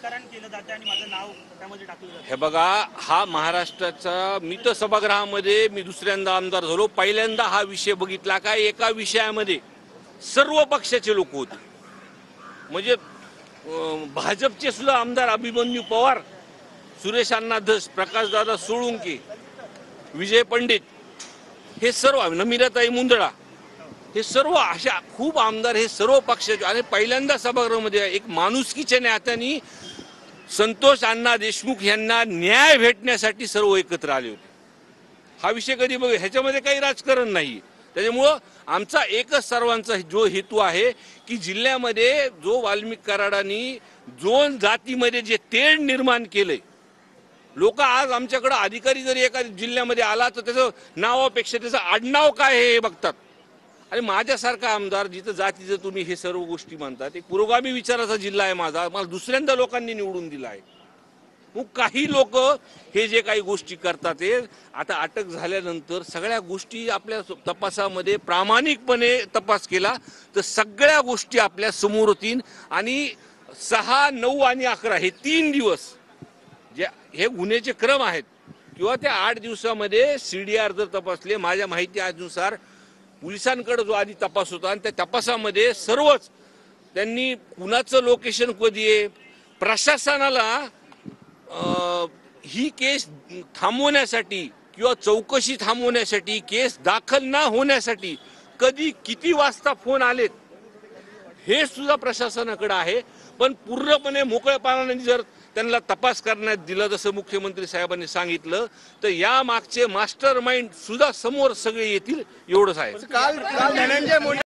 राजकारण केलं जातं आणि माझं नाव त्यामध्ये टाकलं जातं। हे बघा, हा महाराष्ट्राचा, मी तर सभागृहामध्ये मी दुसऱ्यांदा आमदार झालो, पहिल्यांदा हा विषय बघितला का एका विषयामध्ये सर्व पक्षाचे लोक होते। म्हणजे भाजपचे सुद्धा आमदार अभिमन्यू पवार, सुरेश अण्णा धस, प्रकाशदादा सोळुंके, विजय पंडित, हे सर्व, नमिराताई मुंदडा, हे सर्व अशा खूप आमदार, हे सर्व पक्षाचे, आणि पहिल्यांदा सभागृहामध्ये एक माणुसकीच्या नात्याने संतोष अण्णा देशमुख यांना न्याय भेटण्यासाठी सर्व एकत्र आले होते। हा विषय कधी बघ, ह्याच्यामध्ये काही राजकारण नाही। त्याच्यामुळं आमचा एकच सर्वांचा जो हेतू आहे की जिल्ह्यामध्ये जो वाल्मिक कराडांनी जो जातीमध्ये जे तेढ निर्माण केले, लोक आज आमच्याकडे अधिकारी जरी एका जिल्ह्यामध्ये आला तर त्याचं नावापेक्षा त्याचं आडनाव काय हे बघतात। आणि माझ्यासारखा आमदार, जिथं जातीचं तुम्ही हे सर्व गोष्टी म्हणतात, एक पुरोगामी विचाराचा जिल्हा आहे माझा, मला दुसऱ्यांदा लोकांनी निवडून दिला आहे। मग काही लोक हे जे काही गोष्टी करतात ते आता अटक झाल्यानंतर सगळ्या गोष्टी आपल्या तपासामध्ये प्रामाणिकपणे तपास केला तर सगळ्या गोष्टी आपल्या समोर होतील। आणि 6, 9 आणि 11 हे 3 दिवस जे हे गुन्ह्याचे क्रम आहेत, किंवा त्या 8 दिवसामध्ये CDR जर तपासले, माझ्या माहिती अनुसार पोलिसांकडे जो आधी तपास होता आणि त्या तपासामध्ये सर्वच त्यांनी कुणाचं लोकेशन कधी आहे, प्रशासनाला ही केस थांबवण्यासाठी किंवा चौकशी थांबवण्यासाठी, केस दाखल न होण्यासाठी कधी किती वाजता फोन आलेत हे सुद्धा प्रशासनाकडे आहे। पण पूर्णपणे मोकळेपणाने जर त्यांना तपास करण्यात दिला, जसं मुख्यमंत्री साहेबांनी सांगितलं, तर या मागचे मास्टर माइंड सुद्धा समोर सगळे येतील, एवढंच आहे। काल धनंजय मुंडे